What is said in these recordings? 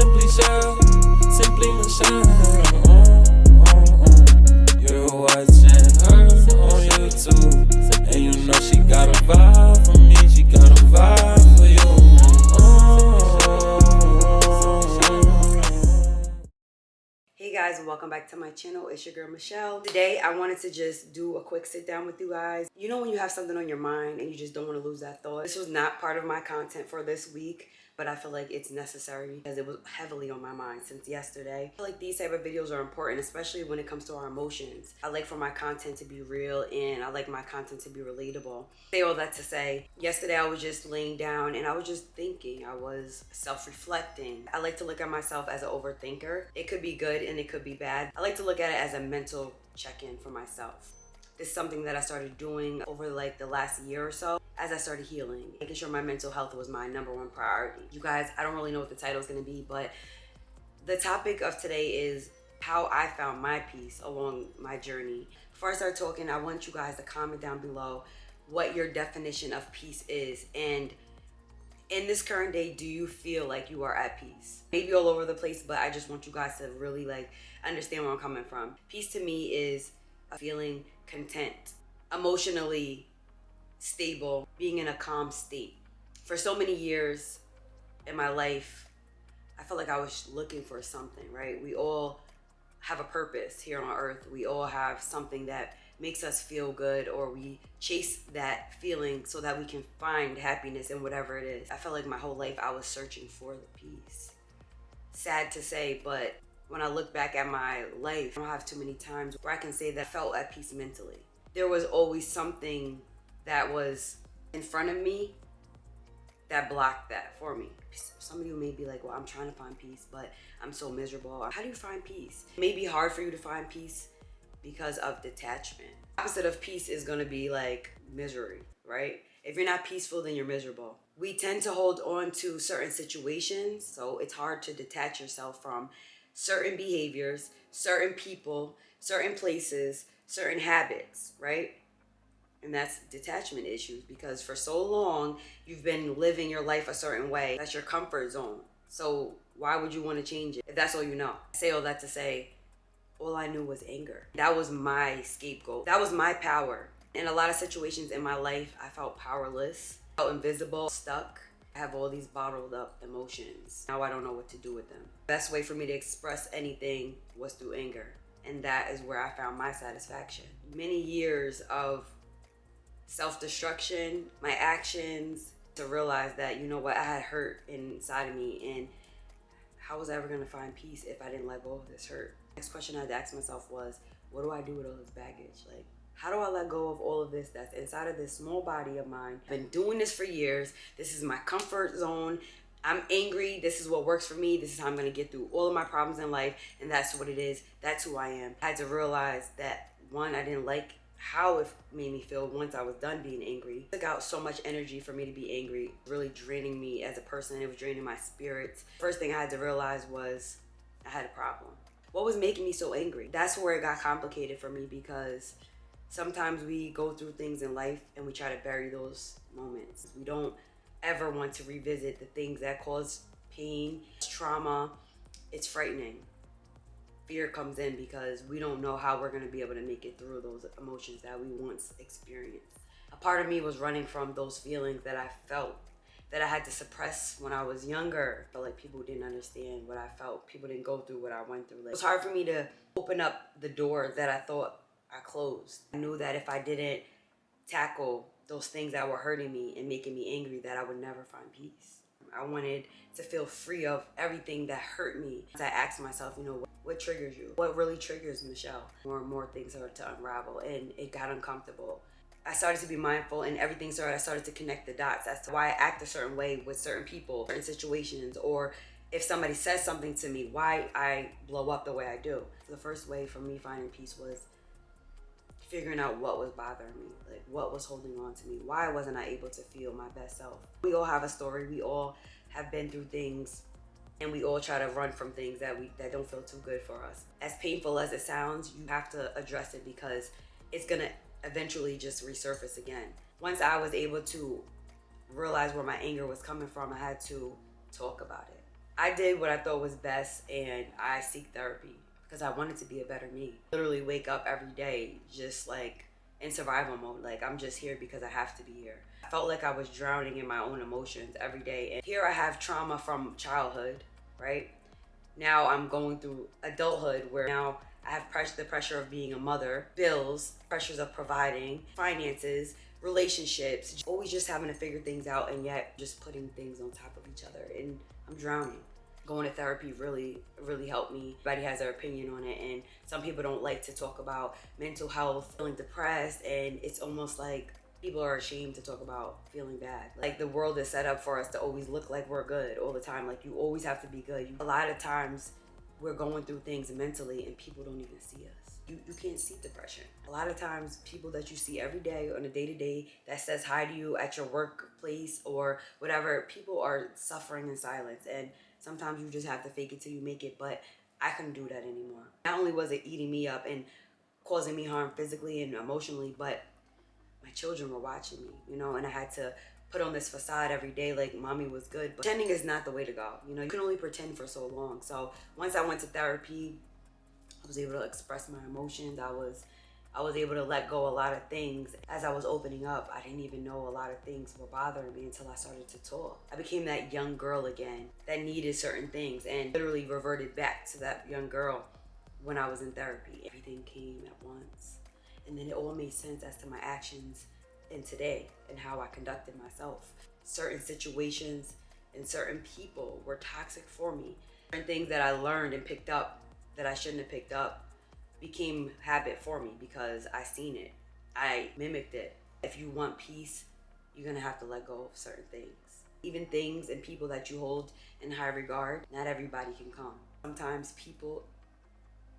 Simply Shell, Simply Michelle. You're watching her on YouTube, and you know she got a vibe for me, she got a vibe for you. Hey guys, and welcome back to my channel. It's your girl Michelle. Today I wanted to just do a quick sit down with you guys. You know when you have something on your mind and you just don't want to lose that thought? This was not part of my content for this week, but I feel like it's necessary because it was heavily on my mind since yesterday. I feel like these type of videos are important, especially when it comes to our emotions. I like for my content to be real and I like my content to be relatable. Say all that to say, yesterday I was just laying down and I was just thinking. I was self-reflecting. I like to look at myself as an overthinker. It could be good and it could be bad. I like to look at it as a mental check-in for myself. This is something that I started doing over like the last year or so as I started healing. Making sure my mental health was my #1 priority. You guys, I don't really know what the title is going to be, but the topic of today is how I found my peace along my journey. Before I start talking, I want you guys to comment down below what your definition of peace is. And in this current day, do you feel like you are at peace? Maybe all over the place, but I just want you guys to really like understand where I'm coming from. Peace to me is a feeling content, emotionally stable, being in a calm state. For so many years in my life, I felt like I was looking for something, right? We all have a purpose here on earth. We all have something that makes us feel good, or we chase that feeling so that we can find happiness in whatever it is. I felt like my whole life I was searching for the peace. Sad to say, but when I look back at my life, I don't have too many times where I can say that I felt at peace mentally. There was always something that was in front of me that blocked that for me. Some of you may be like, well, I'm trying to find peace, but I'm so miserable. How do you find peace? It may be hard for you to find peace because of detachment. Opposite of peace is gonna be like misery, right? If you're not peaceful, then you're miserable. We tend to hold on to certain situations, so it's hard to detach yourself from certain behaviors, certain people, certain places, certain habits, right? And that's detachment issues, because for so long you've been living your life a certain way. That's your comfort zone. So why would you want to change it if that's all you know? I say all that to say, all I knew was anger. That was my scapegoat. That was my power. In a lot of situations in my life, I felt powerless, felt invisible, stuck. I have all these bottled up emotions. Now I don't know what to do with them. Best way for me to express anything was through anger. And that is where I found my satisfaction. Many years of self-destruction, my actions, to realize that, you know what, I had hurt inside of me, and how was I ever going to find peace if I didn't let go of this hurt? Next question I had to ask myself was, what do I do with all this baggage? Like, how do I let go of all of this that's inside of this small body of mine? I've been doing this for years. This is my comfort zone. I'm angry. This is what works for me. This is how I'm going to get through all of my problems in life, and that's what it is. That's who I am. I had to realize that, one, I didn't like how it made me feel once I was done being angry. It took out so much energy for me to be angry, really draining me as a person. It was draining my spirits. First thing I had to realize was I had a problem. What was making me so angry? That's where it got complicated for me, because sometimes we go through things in life and we try to bury those moments. We don't ever want to revisit the things that cause pain, trauma. It's frightening. Fear comes in because we don't know how we're going to be able to make it through those emotions that we once experienced. A part of me was running from those feelings that I felt, that I had to suppress when I was younger. I felt like people didn't understand what I felt. People didn't go through what I went through. It was hard for me to open up the door that I thought I closed. I knew that if I didn't tackle those things that were hurting me and making me angry, that I would never find peace. I wanted to feel free of everything that hurt me. So I asked myself, you know, what triggers you? What really triggers Michelle? More and more things started to unravel, and it got uncomfortable. I started to be mindful, and everything started, I started to connect the dots as to why I act a certain way with certain people, certain situations, or if somebody says something to me, why I blow up the way I do. The first way for me finding peace was figuring out what was bothering me, like what was holding on to me. Why wasn't I able to feel my best self? We all have a story. We all have been through things, and we all try to run from things that don't feel too good for us. As painful as it sounds, you have to address it, because it's gonna eventually just resurface again. Once I was able to realize where my anger was coming from, I had to talk about it. I did what I thought was best, and I seek therapy because I wanted to be a better me. Literally wake up every day just like in survival mode. Like, I'm just here because I have to be here. I felt like I was drowning in my own emotions every day. And here I have trauma from childhood, right? Now I'm going through adulthood where now I have the pressure of being a mother, bills, pressures of providing, finances, relationships, always just having to figure things out and yet just putting things on top of each other. And I'm drowning. Going to therapy really helped me. Everybody has their opinion on it, and some people don't like to talk about mental health, feeling depressed, and it's almost like people are ashamed to talk about feeling bad. Like, the world is set up for us to always look like we're good all the time. Like, you always have to be good. A lot of times we're going through things mentally and people don't even see us. You can't see depression. A lot of times people that you see every day on a day-to-day that says hi to you at your workplace or whatever, people are suffering in silence, and sometimes you just have to fake it till you make it. But I couldn't do that anymore. Not only was it eating me up and causing me harm physically and emotionally, but my children were watching me, you know, and I had to put on this facade every day like mommy was good. But pretending is not the way to go. You know, you can only pretend for so long. So once I went to therapy, I was able to express my emotions. I was able to let go a lot of things. As I was opening up, I didn't even know a lot of things were bothering me until I started to talk. I became that young girl again that needed certain things and literally reverted back to that young girl when I was in therapy. Everything came at once. And then it all made sense as to my actions in today and how I conducted myself. Certain situations and certain people were toxic for me. Certain things that I learned and picked up that I shouldn't have picked up became habit for me because I seen it. I mimicked it. If you want peace, you're gonna have to let go of certain things. Even things and people that you hold in high regard, not everybody can come. Sometimes people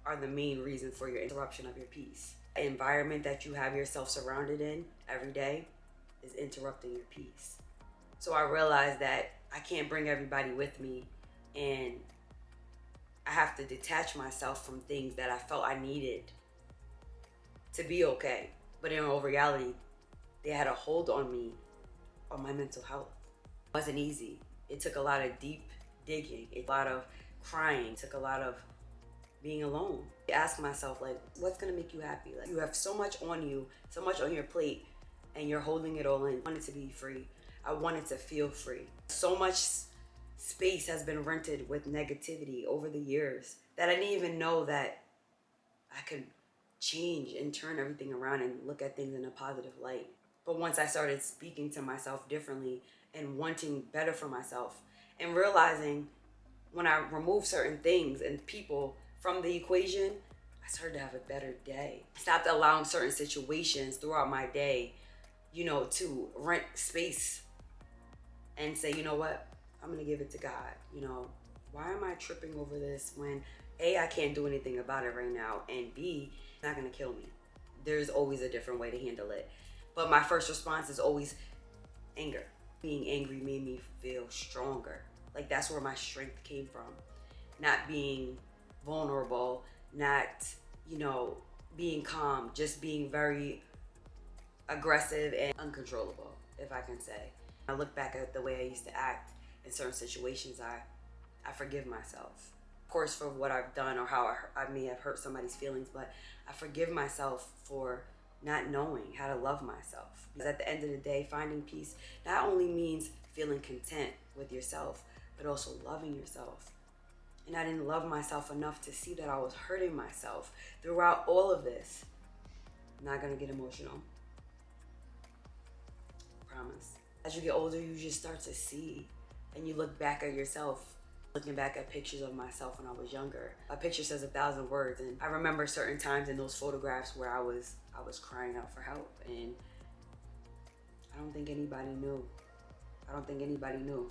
are the main reason for your interruption of your peace. The environment that you have yourself surrounded in every day is interrupting your peace. So I realized that I can't bring everybody with me, and I have to detach myself from things that I felt I needed to be okay. But in all reality, they had a hold on me, on my mental health. It wasn't easy. It took a lot of deep digging, a lot of crying, it took a lot of being alone. I ask myself, like, what's gonna make you happy? Like, you have so much on you, so much on your plate, and you're holding it all in. I wanted to be free. I wanted to feel free. So much space has been rented with negativity over the years that I didn't even know that I could change and turn everything around and look at things in a positive light. But once I started speaking to myself differently and wanting better for myself and realizing when I remove certain things and people from the equation, I started to have a better day. I stopped allowing certain situations throughout my day, you know, to rent space and say, you know what, I'm gonna give it to God. You know, why am I tripping over this when A, I can't do anything about it right now, and B, it's not gonna kill me. There's always a different way to handle it. But my first response is always anger. Being angry made me feel stronger. Like, that's where my strength came from. Not being vulnerable, not, you know, being calm, just being very aggressive and uncontrollable, if I can say. I look back at the way I used to act in certain situations, I forgive myself. Of course, for what I've done or how I may have hurt somebody's feelings, but I forgive myself for not knowing how to love myself. Because at the end of the day, finding peace not only means feeling content with yourself, but also loving yourself. And I didn't love myself enough to see that I was hurting myself throughout all of this. I'm not gonna get emotional. Promise. As you get older, you just start to see and you look back at yourself. Looking back at pictures of myself when I was younger. A picture says 1,000 words, and I remember certain times in those photographs where I was crying out for help, and I don't think anybody knew. I don't think anybody knew.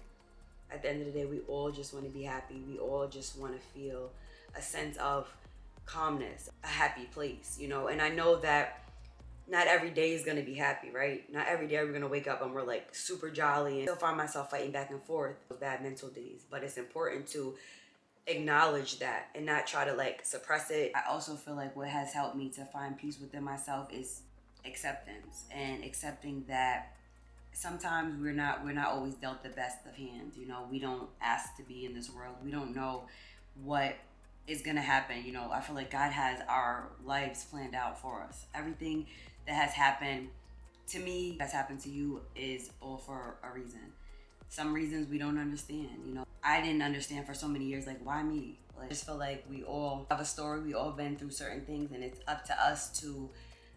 At the end of the day, we all just want to be happy. We all just want to feel a sense of calmness, a happy place, you know? And I know that not every day is going to be happy, right? Not every day are we going to wake up and we're like super jolly, and still find myself fighting back and forth with bad mental days. But it's important to acknowledge that and not try to like suppress it. I also feel like what has helped me to find peace within myself is acceptance, and accepting that sometimes we're not always dealt the best of hands. You know, we don't ask to be in this world. We don't know what is gonna happen. You know, I feel like God has our lives planned out for us. Everything that has happened to me, that's happened to you, is all for a reason. Some reasons we don't understand. You know, I didn't understand for so many years, like, why me? Like, I just feel like we all have a story. We all been through certain things, and it's up to us to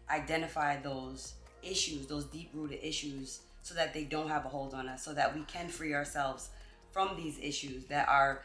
identify those issues, those deep-rooted issues, so that they don't have a hold on us, so that we can free ourselves from these issues that are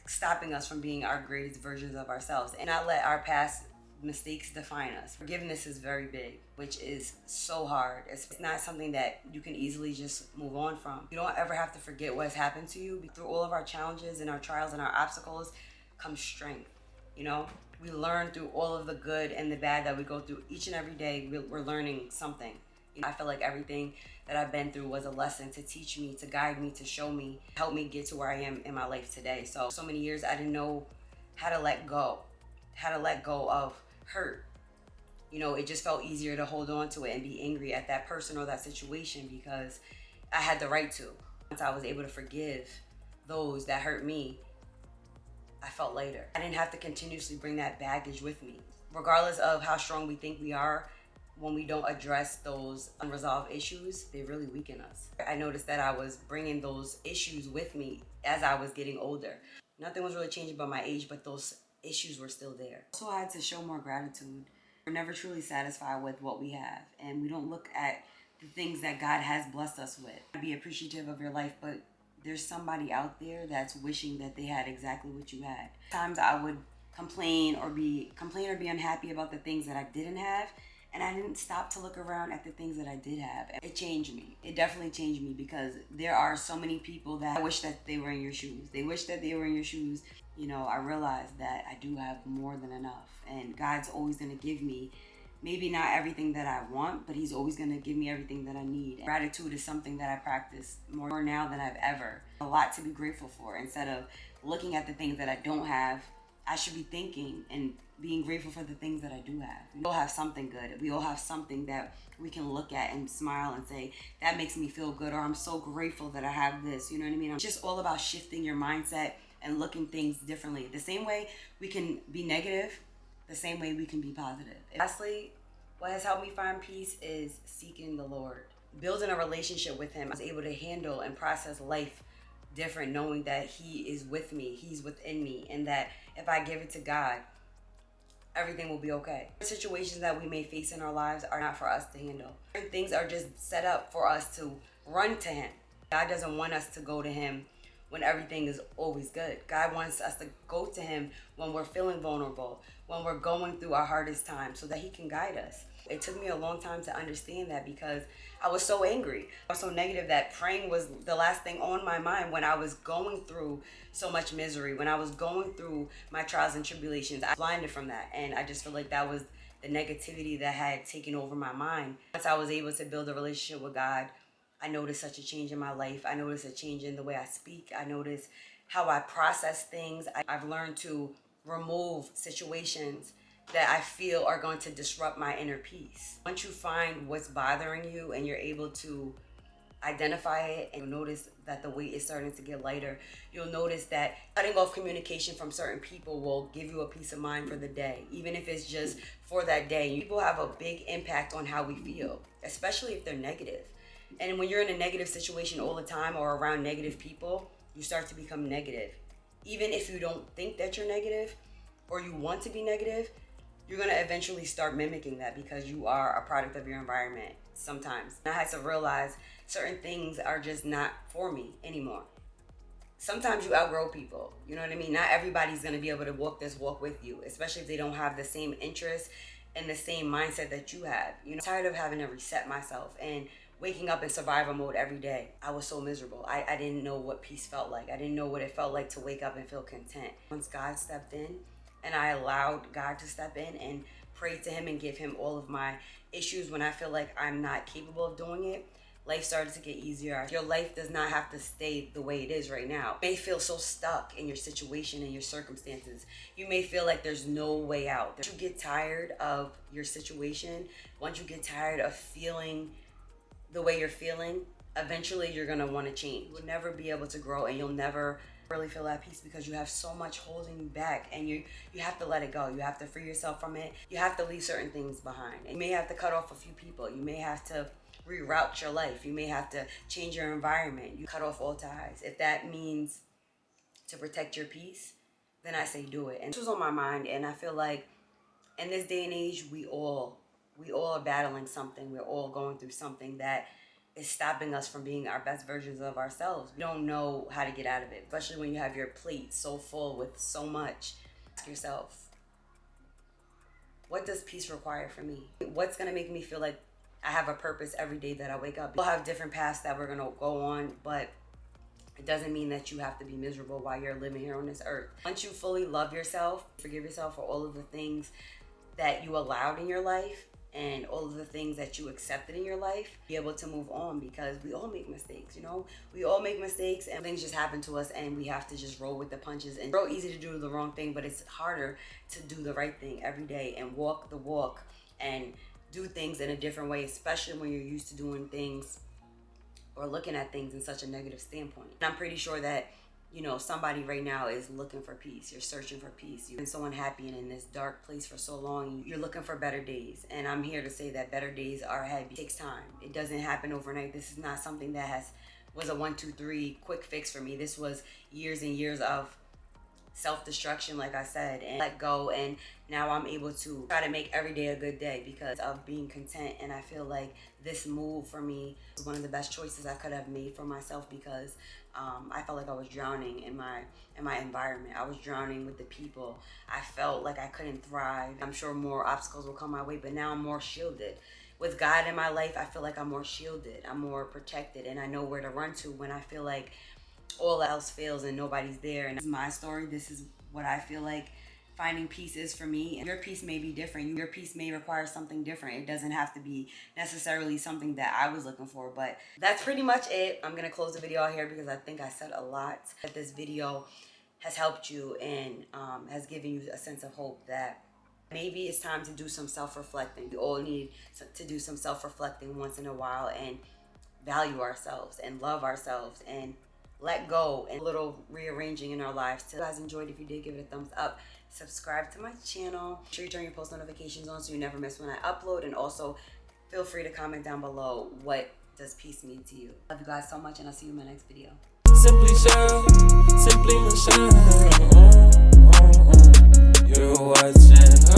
stopping us from being our greatest versions of ourselves, and not let our past mistakes define us. Forgiveness is very big, which is so hard. It's not something that you can easily just move on from. You don't ever have to forget what has happened to you. Through all of our challenges and our trials and our obstacles comes strength. You know, we learn through all of the good and the bad that we go through each and every day. We're learning something. You know, I feel like everything that I've been through was a lesson to teach me, to guide me, to show me, help me get to where I am in my life today. So many years I didn't know how to let go of hurt. You know, it just felt easier to hold on to it and be angry at that person or that situation because I had the right to. Once I was able to forgive those that hurt me, I felt lighter. I didn't have to continuously bring that baggage with me. Regardless of how strong we think we are, when we don't address those unresolved issues, they really weaken us. I noticed that I was bringing those issues with me as I was getting older. Nothing was really changing by my age, but those issues were still there. So I had to show more gratitude. We're never truly satisfied with what we have, and we don't look at the things that God has blessed us with. Be appreciative of your life, but there's somebody out there that's wishing that they had exactly what you had. Times I would complain or be unhappy about the things that I didn't have, and I didn't stop to look around at the things that I did have. It changed me. It definitely changed me because there are so many people that wish that they were in your shoes. They wish that they were in your shoes. You know, I realized that I do have more than enough, and God's always going to give me maybe not everything that I want, but he's always going to give me everything that I need. Gratitude is something that I practice more now than I've ever. A lot to be grateful for. Instead of looking at the things that I don't have, I should be thinking and being grateful for the things that I do have. We all have something good. We all have something that we can look at and smile and say, that makes me feel good, or I'm so grateful that I have this. You know what I mean? It's just all about shifting your mindset and looking things differently. The same way we can be negative, the same way we can be positive. Lastly, what has helped me find peace is seeking the Lord. Building a relationship with him. I was able to handle and process life different, knowing that he is with me, he's within me, and that if I give it to God, everything will be okay. The situations that we may face in our lives are not for us to handle. Certain things are just set up for us to run to him. God doesn't want us to go to him when everything is always good. God wants us to go to him when we're feeling vulnerable, when we're going through our hardest time, so that he can guide us. It took me a long time to understand that because I was so angry. I was so negative that praying was the last thing on my mind when I was going through so much misery, when I was going through my trials and tribulations. I was blinded from that, and I just feel like that was the negativity that had taken over my mind. Once I was able to build a relationship with God, I noticed such a change in my life. I noticed a change in the way I speak. I noticed how I process things. I've learned to remove situations that I feel are going to disrupt my inner peace. Once you find what's bothering you and you're able to identify it, and you'll notice that the weight is starting to get lighter. You'll notice that cutting off communication from certain people will give you a peace of mind for the day, even if it's just for that day. People have a big impact on how we feel, especially if they're negative. And when you're in a negative situation all the time or around negative people, you start to become negative. Even if you don't think that you're negative or you want to be negative, you're going to eventually start mimicking that because you are a product of your environment sometimes. I had to realize certain things are just not for me anymore. Sometimes you outgrow people, you know what I mean? Not everybody's going to be able to walk this walk with you, especially if they don't have the same interests and the same mindset that you have. You know, I'm tired of having to reset myself and waking up in survival mode every day. I was so miserable. I didn't know what peace felt like. I didn't know what it felt like to wake up and feel content. Once God stepped in and I allowed God to step in and pray to him and give him all of my issues when I feel like I'm not capable of doing it, life started to get easier. Your life does not have to stay the way it is right now. You may feel so stuck in your situation and your circumstances. You may feel like there's no way out. Once you get tired of your situation, once you get tired of feeling the way you're feeling, eventually you're gonna want to change. You'll never be able to grow, and you'll never really feel at peace because you have so much holding you back, and you have to let it go. You have to free yourself from it. You have to leave certain things behind. And you may have to cut off a few people. You may have to reroute your life. You may have to change your environment. You cut off all ties. If that means to protect your peace, then I say do it. And this was on my mind, and I feel like in this day and age, we all are battling something. We're all going through something that is stopping us from being our best versions of ourselves. We don't know how to get out of it, especially when you have your plate so full with so much. Ask yourself, what does peace require for me? What's gonna make me feel like I have a purpose every day that I wake up? We'll have different paths that we're gonna go on, but it doesn't mean that you have to be miserable while you're living here on this earth. Once you fully love yourself, forgive yourself for all of the things that you allowed in your life and all of the things that you accepted in your life, be able to move on, because we all make mistakes, you know? We all make mistakes, and things just happen to us, and we have to just roll with the punches. And it's real easy to do the wrong thing, but it's harder to do the right thing every day and walk the walk and do things in a different way, especially when you're used to doing things or looking at things in such a negative standpoint. And I'm pretty sure that, you know, somebody right now is looking for peace. You're searching for peace. You've been so unhappy and in this dark place for so long. You're looking for better days. And I'm here to say that better days are ahead. It takes time. It doesn't happen overnight. This is not something that was a 1, 2, 3 quick fix for me. This was years and years of self-destruction, like I said, and let go. And now I'm able to try to make every day a good day because of being content. And I feel like this move for me was one of the best choices I could have made for myself, because I felt like I was drowning in my environment. I was drowning with the people. I felt like I couldn't thrive. I'm sure more obstacles will come my way, but now I'm more shielded. With God in my life, I feel like I'm more shielded. I'm more protected, and I know where to run to when I feel like all else fails and nobody's there. And this is my story. This is what I feel like finding peace is for me. And your peace may be different. Your peace may require something different. It doesn't have to be necessarily something that I was looking for. But that's pretty much it. I'm going to close the video out here because I think I said a lot. That this video has helped you and has given you a sense of hope that maybe it's time to do some self-reflecting. We all need to do some self-reflecting once in a while and value ourselves and love ourselves and let go, and a little rearranging in our lives. So if you guys enjoyed, if you did, give it a thumbs up. Subscribe to my channel. Make sure you turn your post notifications on so you never miss when I upload. And also feel free to comment down below, what does peace mean to you? Love you guys so much, and I'll see you in my next video. Simply Michelle, simply Michelle. You're watching